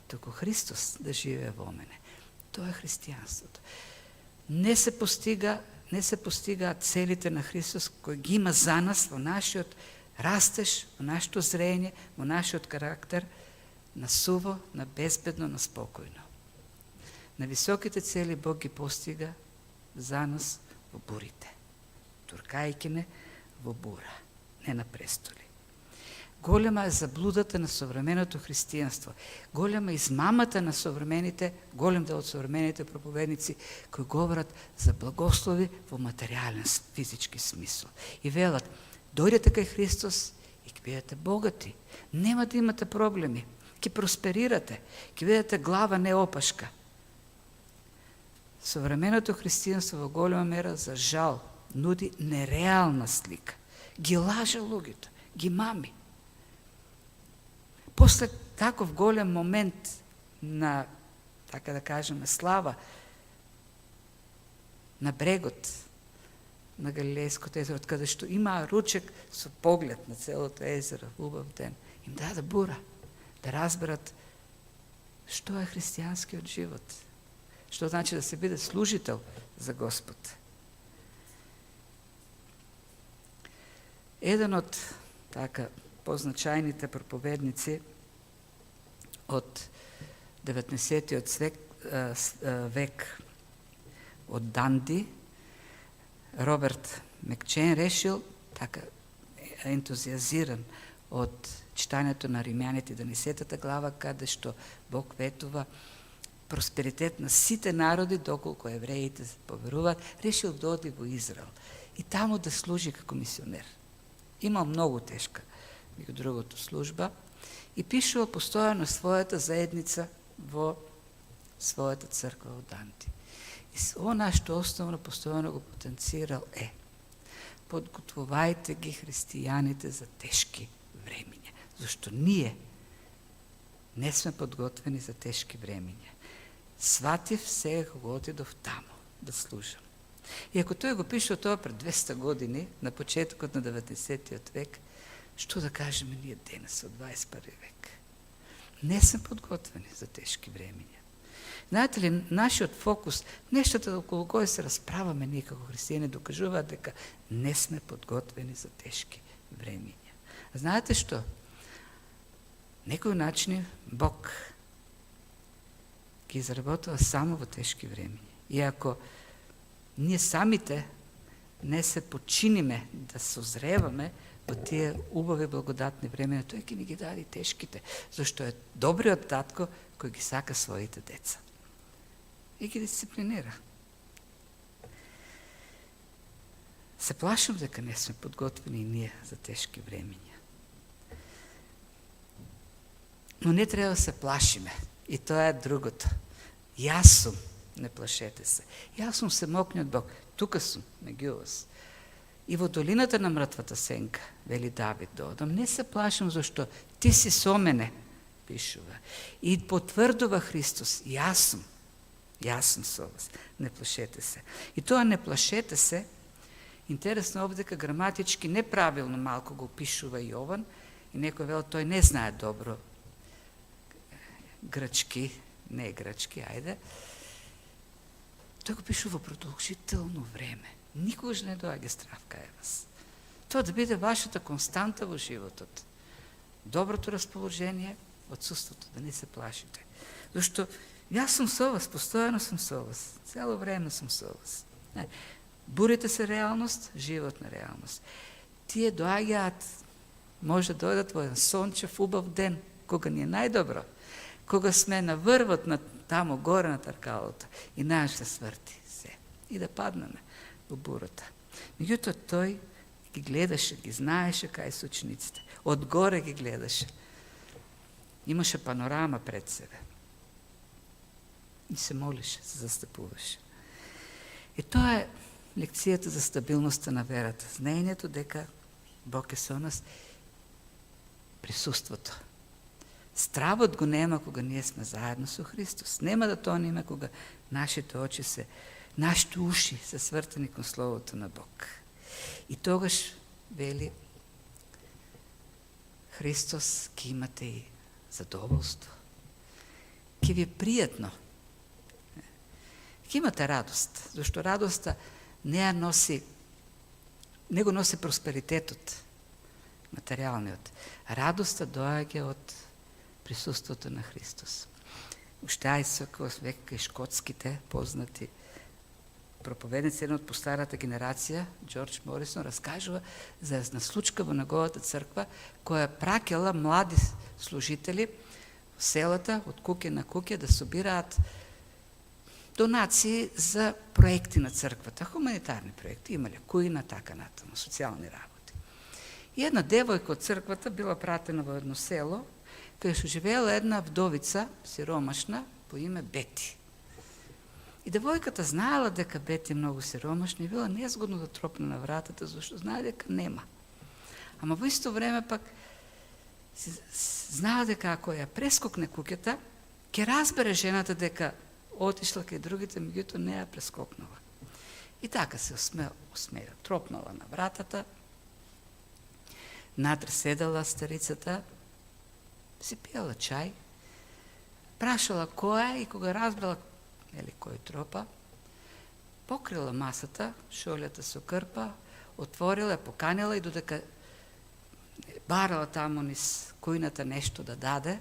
туку Христос да живее во мене. Тоа е христијанството. Не се постигаат целите на Христос кои ги има за нас во нашиот растеж, во нашето зрење, во нашиот карактер, на суво, на безбедно, на спокојно. На високите цели Бог ги постига за нас во бурите, туркајќи не во бура, не на престоли. Голема е заблудата на современото христијанство. Голема е измамата на голем дел од современите проповедници кои говорат за благослови во материјален, физички смисол. И велат: дојдете кај Христос и ќе бидете богати. Нема да имате проблеми. Ќе просперирате. Ќе бидете глава, не опашка. Современото христијанство во голема мера, за жал, нуди нереална слика. Ги лаже луѓето, ги мами. После таков голем момент на, така да кажеме, слава на брегот на Галилејското езеро, од каде што имаа ручек со поглед на целото езеро, убав ден, им даде бура да разберат што е христијанскиот живот, што значи да се биде служител за Господ. Еден од така позначајните проповедници од 19-тиот век од Данди, Роберт Мекчен, решил, така ентузиазиран од читањето на Римјаните 11 глава, каде што Бог ветува просперитет на сите народи, доколку евреите поверуваат, решил да оди во Израел и таму да служи како мисионер. Имал многу тешка, меѓу другото, служба и пишувал постојано својата заедница во својата црква во Данди. И она што основно постојано го потенцирал е: подготвувајте ги христијаните за тешки времиња, зашто ние не сме подготвени за тешки времиња. Сватив сега кога отидов таму да служам. И ако тој го пишува тоа пред 200 години, на почетокот на 19-тиот век, што да кажеме ние денес од 21 век? Не сме подготвени за тешки времиња. Знаете ли, нашиот фокус, нештата околу кои се расправаме ние како христијани, докажуваат дека не сме подготвени за тешки времиња. Знаете што? Некои начини Бог ги изработува само во тешки времиња. И ако ние самите не се починиме да созреваме во тие убави благодатни времена, тој ќе ни ги даде тешките, зашто е добриот татко кој ги сака своите деца и ги дисциплинира. Се плашам дека не сме подготвени и ние за тешки времиња. Но не треба да се плашиме. И тоа е другото. Јас сум, не плашете се. Јас сум семокниот Бог. Тука сум, меѓу вас. И во долината на мртвата сенка, вели Давид, додам, не се плашам зашто ти си со мене, пишува. И потврдува Христос, јас сум со вас, не плашете се. И тоа не плашете се, интересно овдека граматички неправилно малку го пишува Јован, и некој вел тој не знае добро грчки, не грчки, ајде. Тој го пишува продолжително време. Никогаш не доаѓа страв кај вас. Тоа да биде вашата константа во животот. Доброто расположение, отсуството, да не се плашите. Зашто јас сум со вас, постојано сум со вас, цело време сум со вас. Бурите се реалност, животна реалност. Тие доаѓаат, може да дојдат во еден сончев, убав ден, кога ни е најдобро, кога сме на врвот на тамо горе на таркалото и знаеш се сврти се и да паднеме во бурата. Меѓутоа тој ги гледаше, ги знаеше кај се учениците. Одгоре ги гледаше. Имаше панорама пред себе. И се молеше, се застапуваше. И тоа е лекцијата за стабилноста на верата. Знаењето дека Бог е со нас, присуството. Стравот го нема кога ние сме заедно со Христос. Нема да тониме кога нашите очи се, нашите уши се свртени кон Словото на Бог. И тогаш, вели, Христос ќе имате и задоволство. Ќе ви е пријатно. Ќе имате радост, зашто радоста не го носи просперитетот, материјалниот. Радоста доаѓа од присуството на Христос. Уште Ајсаков века и шкотските познати проповедници, еден од постарата генерација, Џорџ Морисон, раскажува за една случка во неговата црква, која праќала млади служители во селата, од куќе на куќе, да собираат донации за проекти на црквата, хуманитарни проекти, имале кујна, така натаму, социјални работи. И една девојка од црквата била пратена во едно село, каде што живеела една вдовица, сиромашна, по име Бети. И девојката знаела дека Бети е многу сиромашна и била незгодно да тропне на вратата, зашто знае дека нема. Ама во исто време пак знаела дека ако ја прескокне куќата, ќе разбере жената дека отишла кај другите, меѓутоа не ја прескокнала. И така се усмеја. Тропнала на вратата, натре седала старицата, си пиела чај, прашала која и кога разбрала кој тропа, покрила масата, шолјата со крпа, отворила, поканила и додека барала таму низ кујната нешто да даде,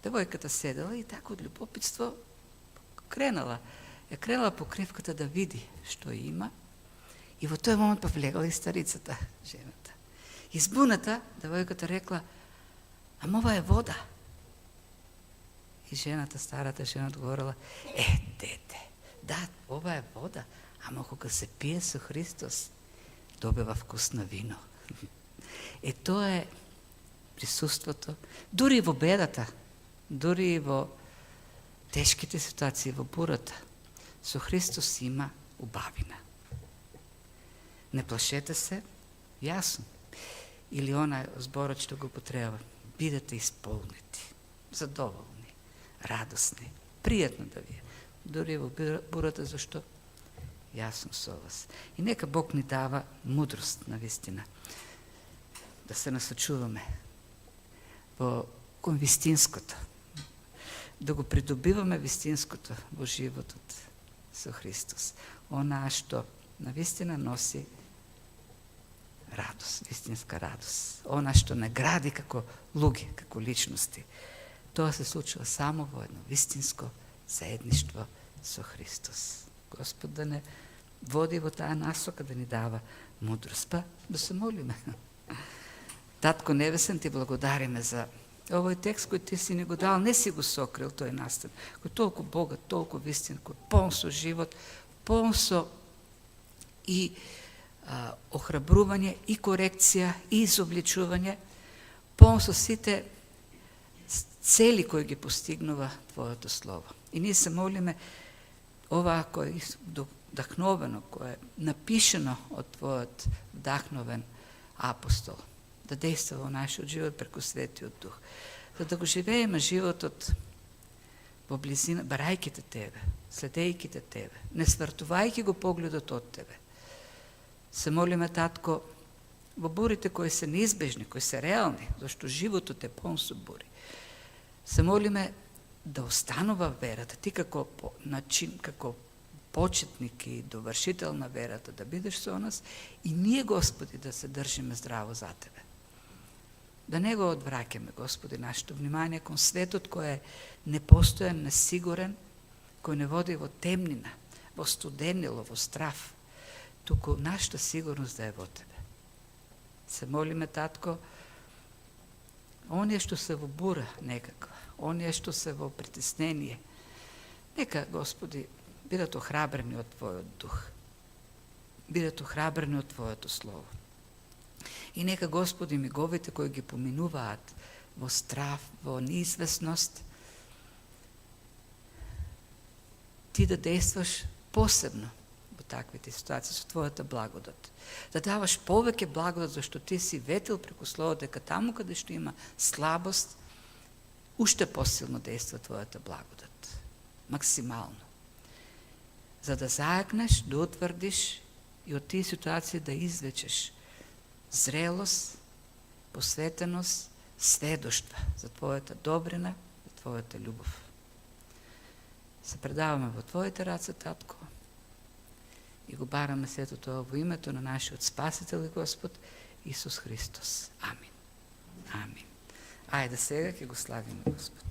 девојката седела и така од љубопитство кренала по кривката да види што има и во тој момент повлегала и старицата, жената. Избуната, девојката рекла, ама ова е вода. И жената, старата жена одговорила, дете, да, ова е вода, ама кога се пие со Христос, добива вкус на вино. Тоа е присуството, дури и во бедата, дури и во тешките ситуации, во бурата, со Христос има убавина. Не плашете се, јасно. Или она зборот што го употребава, бидете исполнети, задоволни, радосни, пријатно да ви е. Дури во бурата, зашто јас сум со вас. И нека Бог ни дава мудрост, навистина, да се насочуваме кон вистинското, да го придобиваме вистинското во животот со Христос. Она што навистина носи радост, вистинска радост. Она што не гради како луѓе, како личности. Тоа се случува само во едно вистинско заедништво со Христос. Господ да не води во таа насока, да ни дава мудрост. Па да се молиме. Татко Небесен, ти благодариме за овој текст кој ти си ни го дал, не си го сокрил тој настан, кој толку богат, толку вистин, кој полн со живот, полн со и охрабрување, и корекција, и изобличување, полн со сите цели кои ги постигнува Твоето Слово. И ние се молиме ова кој е вдахновено, кој е напишено од Твојот вдахновен апостол, да действа во нашиот живот преку Светиот Дух, за да го живееме животот во близина, барајките Тебе, следејките Тебе, не свртувајќи го погледот од Тебе. Се молиме, Татко, во бурите кои се неизбежни, кои се реални, зашто животот е полн со бури. Се молиме да останува верата, ти како начин, како почетник и довршител на верата, да бидеш со нас и ние, Господи, да се држиме здраво за Тебе. Да не го одвраќаме, Господи, нашето внимание кон светот кој е непостојан, несигурен, кој не води во темнина, во студенило, во страв, туку нашата сигурност да е во Тебе. Се молиме, Татко, оние што се во бура некаква, оние што се во притеснение, нека, Господи, бидат охрабрени од Твојот Дух, бидат охрабрени од Твоето Слово. И нека, Господи, миговите кои ги поминуваат во страв, во неизвестност, Ти да действаш посебно во таквите ситуации со Твојата благодат. Да даваш повеќе благодат, зашто Ти си ветил преку Словото дека таму каде што има слабост, уште посилно действа Твојата благодат. Максимално. За да зајакнеш, да утврдиш и од тие ситуации да извлечеш зрелост, посветеност, сведоштва за Твојата добрина, за Твојата љубов. Се предаваме во Твоите раце, Татко, и го бараме сето тоа во името на нашиот Спасител и Господ Исус Христос. Амин. Амин. Ајде сега ќе го славиме Господ.